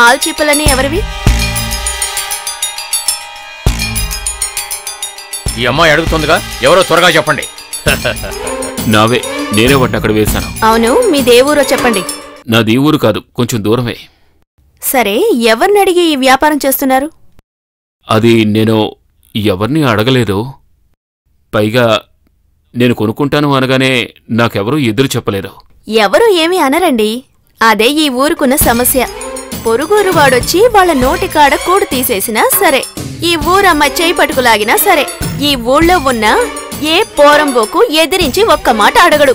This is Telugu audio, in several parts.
ఆల్చిప్పలని ఎవరివి? ఈ అమ్మాయి అడుగుతుందిగా, ఎవరో త్వరగా చెప్పండి. నావే, నేనే వాటిని అక్కడ వేశాను. అవును, మీ దేవురో చెప్పండి. నాది ఈ ఊరు కాదు, కొంచెం దూరమే. సరే, ఎవరిని అడిగి ఈ వ్యాపారం చేస్తున్నారు? అది నేను ఎవరిని అడగలేదు. పైగా నేను కొనుక్కుంటాను అనగానే నాకెవరూ ఎదురు చెప్పలేరు. ఎవరు ఏమీ అనరండి. అదే ఈ ఊరుకున్న సమస్య. పొరుగురు వాడొచ్చి వాళ్ళ నోటి కాడ కూడు తీసేసినా సరే, ఈ ఊరమ్మ చేయి పట్టుకులాగినా సరే, ఈ ఊళ్ళో ఉన్న ఏ పోరంబోకు ఎదిరించి ఒక్క మాట అడగడు.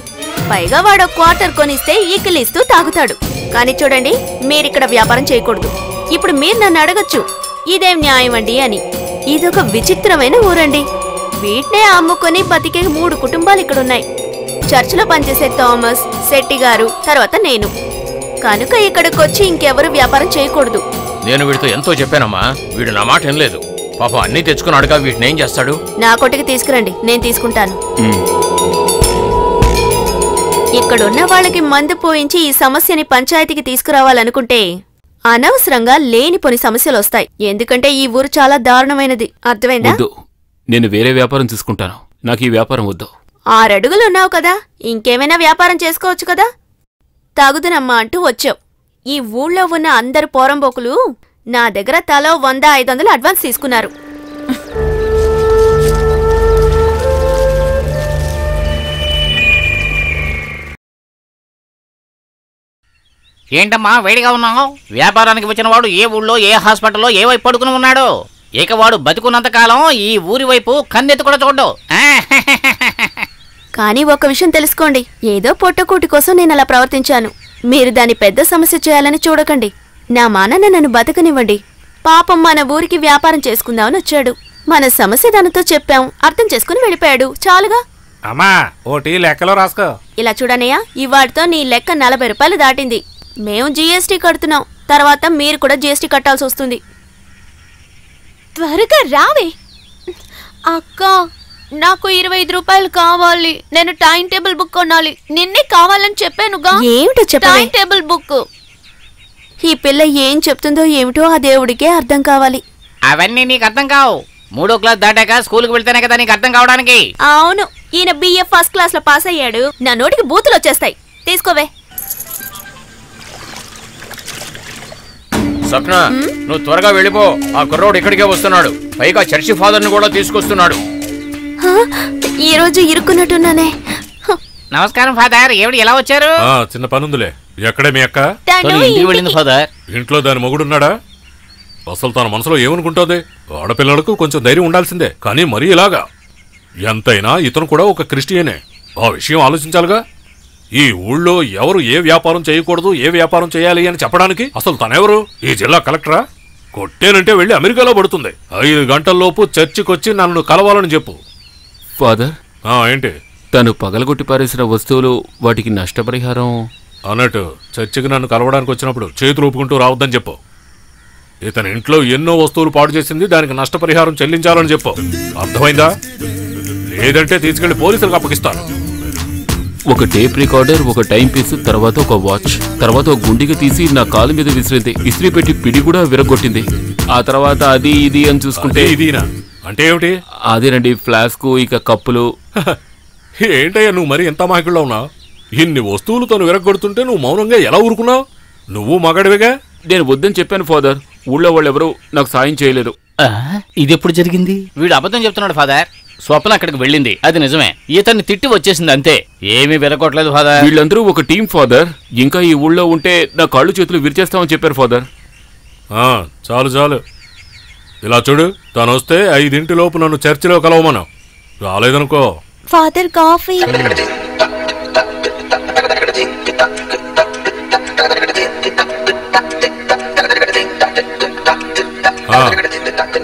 పైగా వాడు క్వార్టర్ కొనిస్తే ఈకిలిస్తూ తాగుతాడు. కాని చూడండి, మీరిక్కడ వ్యాపారం చేయకూడదు. ఇప్పుడు మీరు నన్ను అడగచ్చు, ఇదేం న్యాయం అండి అని. ఇదొక విచిత్రమైన ఊరండి. వీటినే అమ్ముకొని బతికే 3 కుటుంబాలు ఇక్కడున్నాయి. చర్చిలో పనిచేసే థామస్, శెట్టి గారు, తర్వాత నేను. కనుక ఇక్కడికొచ్చి ఇంకెవరు వ్యాపారం చేయకూడదు. నేను వీడితో ఎంతో చెప్పానమ్మా, వీడు నా మాట వినలేదు. పాపం అన్నీ తెచ్చుకున్నాడుగా, వీటిని ఏం చేస్తాడు? నా కొట్టుకి తీసుకురండి, నేను తీసుకుంటాను. ఇక్కడున్న వాళ్ళకి మందు పోయించి ఈ సమస్యని పంచాయతీకి తీసుకురావాలనుకుంటే అనవసరంగా లేనిపోని సమస్యలొస్తాయి. ఎందుకంటే ఈ ఊరు చాలా దారుణమైనది. అర్థమైందా? నేను వేరే వ్యాపారం చూసుకుంటాను. నాకు ఈ వ్యాపారం వద్దు. 6 అడుగులున్నావు కదా, ఇంకేమైనా వ్యాపారం చేసుకోవచ్చు కదా. తాగుదనమ్మా అంటూ వచ్చావు. ఈ ఊళ్ళో ఉన్న అందరు పోరంబోకులు నా దగ్గర తలో 100-500 అడ్వాన్స్ తీసుకున్నారు. ఏంటమ్మా వేడిగా ఉన్నావు? వ్యాపారానికి వచ్చిన వాడు ఏ ఊళ్ళో, ఏ హాస్పిటల్లో, ఏ వైపు పడుకుని ఉన్నాడు? ఇక వాడు బతుకున్నంత కాలం ఈ ఊరి వైపు కన్నెత్తి కూడా చూడ్డు. కానీ ఒక విషయం తెలుసుకోండి, ఏదో పొట్టకూటి కోసం నేను అలా ప్రవర్తించాను. మీరు దాన్ని పెద్ద సమస్య చేయాలని చూడకండి. నా మానన్న నన్ను బతకనివ్వండి. పాపం మన ఊరికి వ్యాపారం చేసుకుందామని వచ్చాడు. మన సమస్య దానితో చెప్పాం, అర్థం చేసుకుని వెళ్ళిపోయాడు. చాలుగా. అమ్మా, ఓటీ లెక్కలో రాసుకో. ఇలా చూడనయ్యా, ఇవాటితో నీ లెక్క 40 రూపాయలు దాటింది. మేము జీఎస్టీ కడుతున్నాం, తర్వాత మీరు కూడా జీఎస్టీ కట్టాల్సి వస్తుంది. త్వరగా రావే. అక్క, నాకు 25 రూపాయలు కావాలి. నేను టైం టేబుల్ బుక్ కొనాలి. నిన్నే కావాలని చెప్పానుగా. ఏమిటో చెప్ప. Time table book. ఈ పిల్ల ఏం చెప్తుందో ఏమిటో ఆ దేవుడికే అర్థం కావాలి. అవన్నీ నీకు అర్థం కావు. 3వ క్లాస్ దాటాక స్కూల్కి వెళ్తేనే కదా నీకు అర్థం కావడానికి. అవును, ఈయన BA ఫస్ట్ క్లాస్ లో పాస్ అయ్యాడు. నా నోటికి బూతులు వచ్చేస్తాయి. తీసుకోవే. స్వప్న, నువ్వు త్వరగా వెళ్ళిపో. ఆ కుర్రోడు ఇక్కడికే వస్తున్నాడు. పైగా చర్చి ఫాదర్ ని కూడా తీసుకొస్తున్నాడు. ఈ రోజు ఇరుక్కున్నట్టున్నానే. నమస్కారం ఫాదర్, ఏమిటి ఎలా వచ్చారు? చిన్న పనుందిలే. ఎక్కడే మీ అక్క? ఇంటికి వెళ్ళింది ఫాదర్. ఇంట్లో దాని మొగుడున్నాడా? అసలు తన మనసులో ఏమనుకుంటోంది? ఆడపిల్లలకు కొంచెం ధైర్యం ఉండాల్సిందే, కానీ మరీ ఇలాగా. ఎంతైనా ఇతను కూడా ఒక క్రిస్టియనే. ఆ విషయం ఆలోచించాలిగా. ఈ ఊళ్ళో ఎవరు ఏ వ్యాపారం చేయకూడదు, ఏ వ్యాపారం చేయాలి అని చెప్పడానికి అసలు తనెవరు? ఈ జిల్లా కలెక్టరా? కొట్టేనంటే వెళ్ళి అమెరికాలో పడుతుంది. 5 గంటల్లోపు చర్చికొచ్చి నన్ను కలవాలని చెప్పు. ఫాదర్, ఏంటి? తను పగలగొట్టి పారేసిన వస్తువులు, వాటికి నష్టపరిహారం అన్నట్టు చర్చికి నన్ను కలవడానికి వచ్చినప్పుడు చేతులు ఊపుకుంటూ రావద్దని చెప్పు. ఇతని ఇంట్లో ఎన్నో వస్తువులు పాడు చేసింది, దానికి నష్టపరిహారం చెల్లించాలని చెప్పు. అర్థమైందా? లేదంటే తీసుకెళ్లి పోలీసులకు అప్పగిస్తాను. ఒక టేప్ రికార్డర్, ఒక టైం పీస్, తర్వాత ఒక వాచ్, తర్వాత ఒక గుండిగా తీసి నా కాలు మీద విసిరింది. ఇస్త్రీ పెట్టి పిడి కూడా విరగొట్టింది. ఆ తర్వాత అది ఇది అని చూసుకుంటే ఇదినా అంటే ఏమిటి? అదేనండి, ఫ్లాస్కు, ఇక కప్పులు. ఏంటయ్యా నువ్వు మరి ఎంత మాహికుల్లో ఉన్నావు? ఇన్ని వస్తువులు తను విరగొడుతుంటే నువ్వు మౌనంగా ఎలా ఊరుకున్నావు? నువ్వు మగాడివిగా. నేను వద్దని చెప్పాను ఫాదర్. ఊళ్ళో వాళ్ళెవరూ నాకు సాయం చేయలేదు. ఇది ఎప్పుడు జరిగింది? వీడు అబద్ధం చెప్తున్నాడు ఫాదర్. స్వప్న అక్కడికి వెళ్ళింది, అది నిజమే. ఇతన్ని తిట్టి వచ్చేసింది అంతే, ఏమీ విరగొట్టలేదు ఫాదర్. వీళ్ళందరూ ఒక టీం ఫాదర్. ఇంకా ఈ ఊళ్ళో ఉంటే నా కాళ్ళు చేతులు విరిచేస్తామని చెప్పారు ఫాదర్. చాలు చాలు. ఇలా చూడు, తను వస్తే 5 లోపు నన్ను చర్చిలో కలవమను. రాలేదనుకో ఫాదర్ కాఫీ.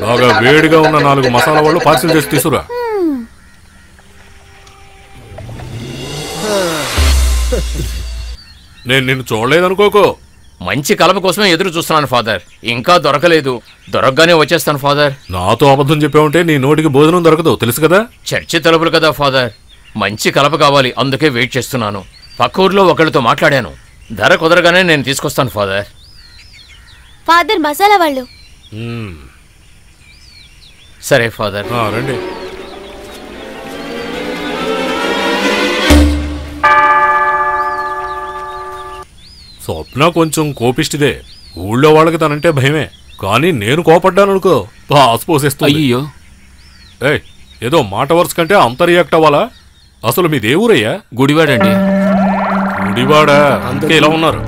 బాగా వేడిగా ఉన్న 4 మసాలా వాళ్ళు పార్సిల్ చేసి తీసుకురా. నేను నిన్ను చూడలేదనుకోకో. మంచి కలప కోసమే ఎదురు చూస్తున్నాను ఫాదర్. ఇంకా దొరకలేదు. దొరకగానే వచ్చేస్తాను ఫాదర్. నాతో అబద్ధం చెప్పావంటే నీ నోటికి భోజనం దొరకదు, తెలుసు కదా. చర్చి తలుపులు కదా ఫాదర్. మంచి కలప కావాలి, అందుకే వెయిట్ చేస్తున్నాను. పక్క ఊర్లో ఒకరితో మాట్లాడాను. ధర కుదరగానే నేను తీసుకొస్తాను ఫాదర్. ఫాదర్ మసాలా వాళ్ళు. సరే ఫాదర్. రండి. స్వప్న కొంచెం కోపిష్టిదే. ఊళ్ళో వాళ్ళకి తనంటే భయమే. కానీ నేను కోపడ్డాననుకో పాసిపోసేస్తుంది. అయ్యో ఏదో మాట వరుస కంటే అంత రియాక్ట్ అవ్వాలా? అసలు మీ దేవురయ్యా? గుడివాడండి. గుడివాడా? అందుకే ఇలా ఉన్నారు.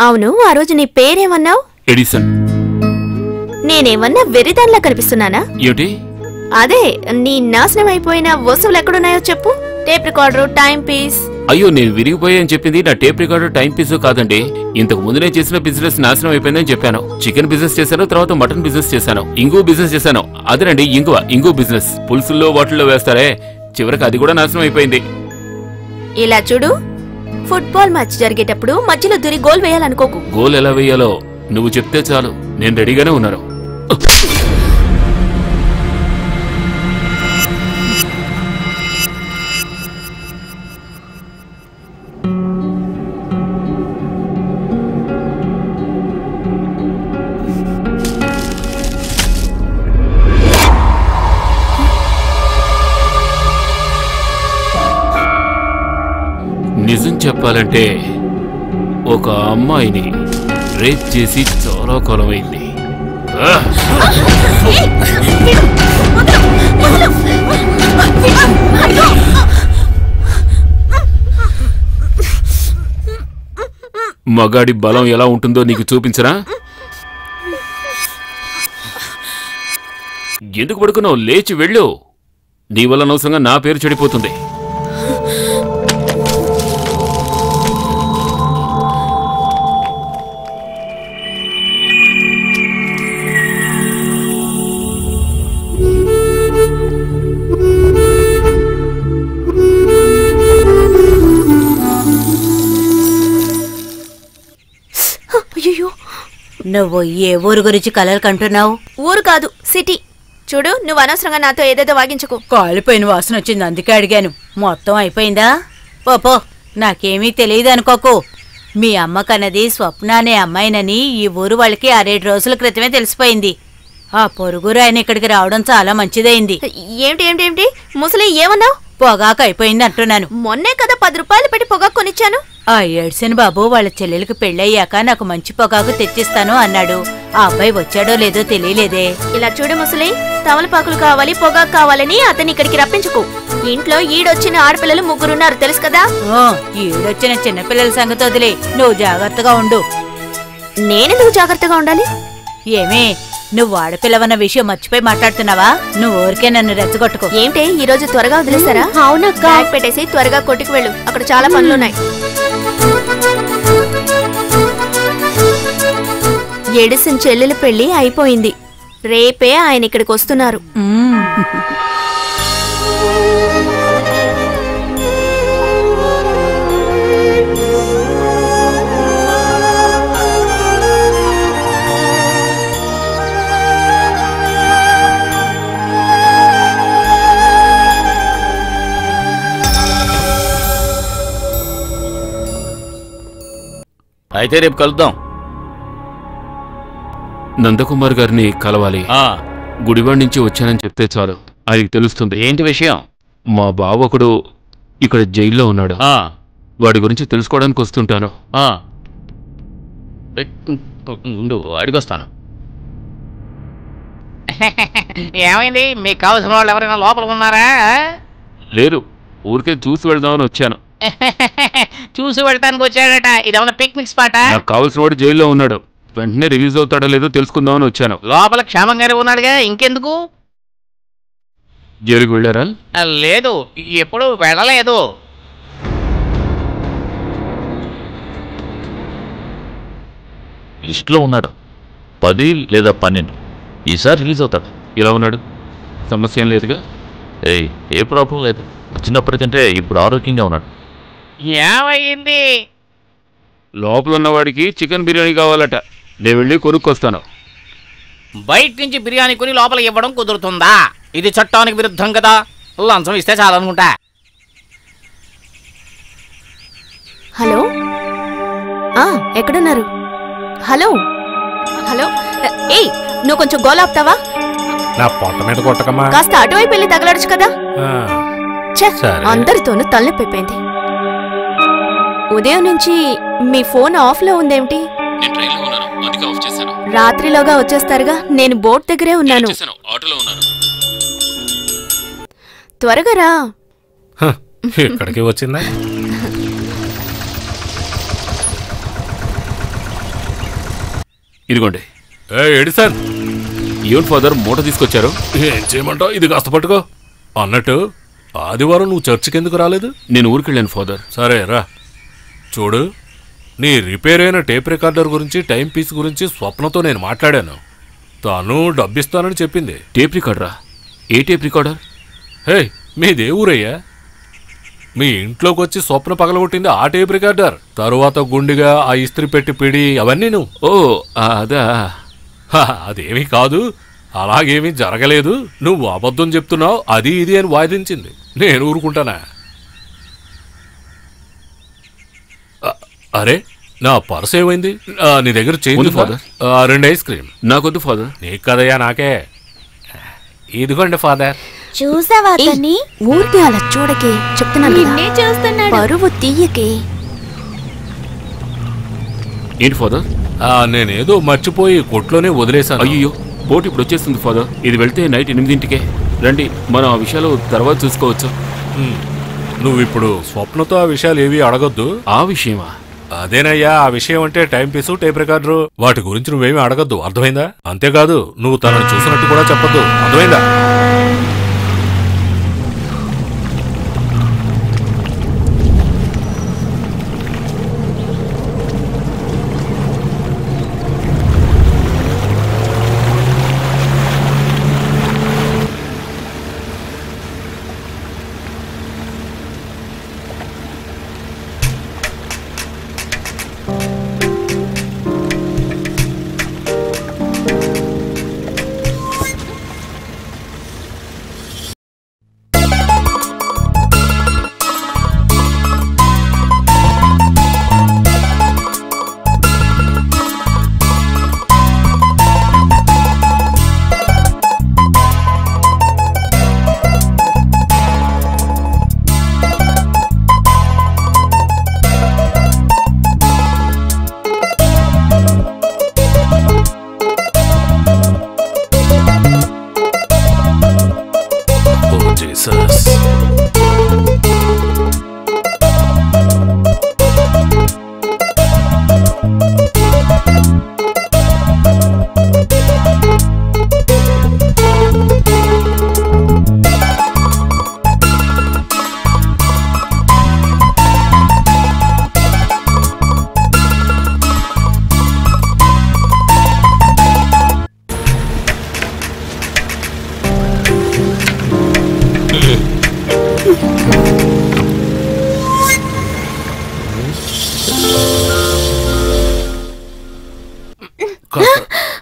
అవును, ఆ రోజు నీ పేరేమన్నావు? ఎడిసన్. నేనేమన్నా వెరిదాన్లా కనిపిస్తున్నానా? ఏమిటి? అదే, నీ నాశనం అయిపోయిన వస్తువులు ఎక్కడున్నాయో చెప్పు. Tape recorder, time piece. అయ్యో, నేను విరిగిపోయాయని చెప్పింది నా టేప్ రికార్డర్, టైం పీస్ కాదండి. ఇంతకు ముందు నేను చేసిన బిజినెస్ నాశనం అయిపోయిందని చెప్పాను. చికెన్ బిజినెస్ చేశాను, తర్వాత మటన్ బిజినెస్ చేశాను, ఇంగు బిజినెస్ చేశాను. అదేనండి ఇంగు బిజినెస్. పులుసుల్లో వాటిల్లో వేస్తారే, చివరికి అది కూడా నాశనం అయిపోయింది. ఇలా చూడు, ఫుట్బాల్ మ్యాచ్ జరిగేటప్పుడు మధ్యలో దూరి గోల్ వేయాలనుకోకు. గోల్ ఎలా వేయాలో నువ్వు చెప్తే చాలు, నేను రెడీగానే ఉన్నాను. నిజం చెప్పాలంటే ఒక అమ్మాయిని రేప్ చేసి చాలా కాలమైంది. మగాడి బలం ఎలా ఉంటుందో నీకు చూపించరా? ఎందుకు పడుకున్నావు? లేచి వెళ్ళు. నీ వల్ల అనవసరంగా నా పేరు చెడిపోతుంది. నువ్వు ఏ ఊరు గురించి కలలు కంటున్నావు? ఊరు కాదు, సిటీ. చూడు, నువ్వు అనవసరంగా నాతో ఏదేదో వాగించుకో. కాలిపోయిన వాసన వచ్చింది, అందుకే అడిగాను. మొత్తం అయిపోయిందా? పో, నాకేమీ తెలియదు అనుకోకు. మీ అమ్మ కన్నది స్వప్న అనే అమ్మాయినని ఈ ఊరు వాళ్ళకి 6-7 రోజుల క్రితమే తెలిసిపోయింది. ఆ పొరుగురు ఆయన ఇక్కడికి రావడం చాలా మంచిదైంది. ఏమిటి ముసలి ఏమన్నావు? పొగాకు అయిపోయింది అంటున్నాను. మొన్నే కదా 10 రూపాయలు పెట్టి పొగాకు కొనిచ్చాను. ఆ ఏడ్సిన బాబు వాళ్ళ చెల్లెలికి పెళ్ళయ్యాక నాకు మంచి పొగాకు తెచ్చిస్తాను అన్నాడు. ఆ అబ్బాయి వచ్చాడో లేదో తెలియలేదే. ఇలా చూడు ముసలి, తమలపాకులు కావాలి, పొగాకు కావాలని అతని ఇక్కడికి రప్పించుకో. ఇంట్లో ఈడొచ్చిన ఆడపిల్లలు 3 ఉన్నారు, తెలుసు కదా? ఈడొచ్చిన చిన్నపిల్లల సంగతి వదిలే, నువ్వు జాగ్రత్తగా ఉండు. నేనెందుకు జాగ్రత్తగా ఉండాలి? ఏమే, నువ్వు ఆడపిల్లవన్న విషయం మర్చిపోయి మాట్లాడుతున్నావా? నువ్వు ఊరికే నన్ను రెచ్చగొట్టుకో. ఏంటి ఈ రోజు త్వరగా వదిలేసారా? అవునక్క. బ్యాగ్ పెట్టేసి త్వరగా కొట్టుకు వెళ్ళు, అక్కడ చాలా పనులున్నాయి. ఎడిసన్ చెల్లెల పెళ్లి అయిపోయింది. రేపే ఆయన ఇక్కడికి వస్తున్నారు. అయితే రేపు కలుద్దాం. నందకుమార్ గారిని కలవాలి. గుడివాడి నుంచి వచ్చానని చెప్తే చాలు, ఆయనకి తెలుస్తుంది. ఏంటి విషయం? మా బావ ఒకడు ఇక్కడ జైల్లో ఉన్నాడు. వాడి గురించి తెలుసుకోవడానికి వస్తుంటాను. అడిగొస్తాను. ఏమైంది? మీకు కావాల్సిన వాళ్ళు ఎవరైనా లోపల ఉన్నారా? లేరు, ఊరికే చూసి వెళ్దామని వచ్చాను. చూసి వెళ్ళటానికి వచ్చాడట. ఇదేమన్నా పిక్నిక్ స్పాటా? నాకు కావాల్సిన వాడు జైల్లో ఉన్నాడు. వెంటనే రిలీజ్ అవుతాడో లేదో తెలుసుకుందామని వచ్చాను. లోపల క్షేమంగానే ఉన్నాడుగా, ఇంకెందుకు? జైలుకి వెళ్ళారా? లేదు, ఎప్పుడు వెళ్ళలేదు. లిస్టులో ఉన్నాడు. 10 లేదా 12 ఈసారి రిలీజ్ అవుతాడు. ఇలా ఉన్నాడు, సమస్య ఏం లేదుగా? ఏ ప్రాబ్లం లేదు. చిన్నప్పటికంటే ఇప్పుడు ఆరోగ్యంగా ఉన్నాడు. ఏమైంది? లోపల ఉన్నవాడికి చికెన్ బిర్యానీ కావాలట. నేను వెళ్ళి కొనుక్కొస్తాను. బయట నుంచి బిర్యానీ కొని లోపల ఇవ్వడం కుదురుతుందా? ఇది చట్టానికి విరుద్ధం కదా. లంచం ఇస్తే చాలనుకుంటా. హలో, ఎక్కడున్నారు? హలో హలో, ఏయ్ నువ్వు కొంచెం గోలాపుతావా? నా పొట్ట మీద కొట్టకమ్మా. కాస్త అటువైపు వెళ్ళి తగలడచ్చు కదా. సరే. అందరితోనూ తలనొప్పిపోయింది. ఉదయం నుంచి మీ ఫోన్ ఆఫ్ లో ఉందేమిటి? నేను ట్రైన్లో ఉన్నాను, అందుకే ఆఫ్ చేశాను. రాత్రిలోగా వచ్చేస్తారుగా. నేను బోట్ దగ్గరే ఉన్నాను. ఆటోలో ఉన్నాను. త్వరగా రా. ఇక్కడికి వచ్చిందా? ఇదిగోండి. ఎడిసన్, ఏం ఫాదర్ మూట తీసుకొచ్చారు? ఏం చేయమంటావు? ఇది కాస్త పట్టుకో. అన్నట్టు ఆదివారం నువ్వు చర్చికి ఎందుకు రాలేదు? నేను ఊరికెళ్ళాను ఫాదర్. సరే రా. చూడు, నీ రిపేర్ అయిన టేప్ రికార్డర్ గురించి, టైం పీస్ గురించి స్వప్నతో నేను మాట్లాడాను. తను డబ్బిస్తానని చెప్పింది. టేప్ రికార్డరా? ఏ టేప్ రికార్డర్? హే, మీదే ఊరయ్యా? మీ ఇంట్లోకి వచ్చి స్వప్న పగలగొట్టింది ఆ టేప్ రికార్డర్. తరువాత గుండిగా ఆ ఇస్త్రీ పెట్టి పిడి అవన్నీ నువ్వు. ఓ అదా. అదేమీ కాదు, అలాగేమీ జరగలేదు. నువ్వు అబద్ధం చెప్తున్నావు, అది ఇది అని వాదించింది. నేను ఊరుకుంటానా? అరే, నా పర్స్ ఏమైంది? నీ దగ్గర చేయింది ఫాదర్. 2 ice cream. నాకొద్దు ఫాదర్. నీకు కదయ్యా, నాకే. ఇదిగోండి ఫాదర్. చూసావా అతన్ని? ఊరికే అలా చూడకే, చెప్తున్నాను కదా. పరువు తీయకే. ఏంటి ఫాదర్? నేనేదో మర్చిపోయి కొట్లోనే వదిలేశాను. అయ్యో, బోట్ ఇప్పుడు వచ్చేస్తుంది ఫాదర్. ఇది వెళ్తే నైట్ 8ంటికే. రండి, మనం ఆ విషయాలు తర్వాత చూసుకోవచ్చు. నువ్వు ఇప్పుడు స్వప్నతో ఆ విషయాలు ఏవి అడగొద్దు. ఆ విషయమా? అదేనయ్యా, ఆ విషయం అంటే టైం పీసు, టేప్ రికార్డరు, వాటి గురించి నువ్వేమీ అడగద్దు. అర్థమైందా? అంతేకాదు, నువ్వు తనను చూసినట్టు కూడా చెప్పొద్దు. అర్థమైందా?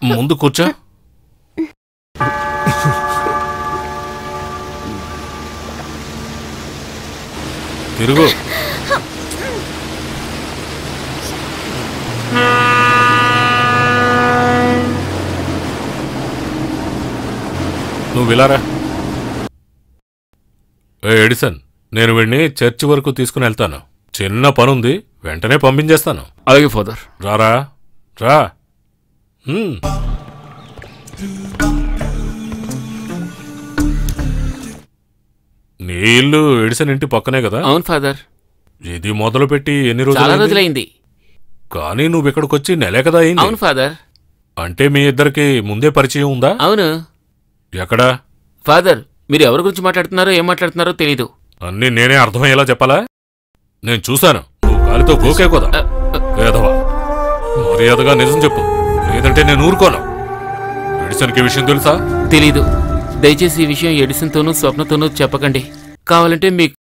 ముందు కూర్చో. తిరుగు. నువ్వు విలారా. ఎడిసన్, నేను వీడిని చర్చి వరకు తీసుకుని వెళ్తాను. చిన్న పనుంది, వెంటనే పంపించేస్తాను. అలాగే ఫాదర్. రారా రా. నీ ఇల్లు ఎడిసన్ ఇంటి పక్కనే కదా? అవును ఫాదర్. ఇది మొదలు పెట్టి ఎన్ని రోజులైంది? కానీ నువ్వు ఇక్కడికొచ్చి నెలే కదా అయింది. అవును ఫాదర్. అంటే మీ ఇద్దరికి ముందే పరిచయం ఉందా? అవును. ఎక్కడా? ఫాదర్, మీరు ఎవరి గురించి మాట్లాడుతున్నారో ఏం మాట్లాడుతున్నారో తెలీదు. అన్నీ నేనే అర్థమయ్యేలా చెప్పాలా? నేను చూశాను, నువ్వు కాలితో గోకే కదా. వేదవా, మర్యాదగా నిజం చెప్పు, లేదంటే నేను ఊరుకోను. ఎడిసన్కి విషయం తెలుసా? తెలీదు. దయచేసి ఈ విషయం ఎడిసన్తోనూ స్వప్నతోనూ చెప్పకండి. కావాలంటే మీ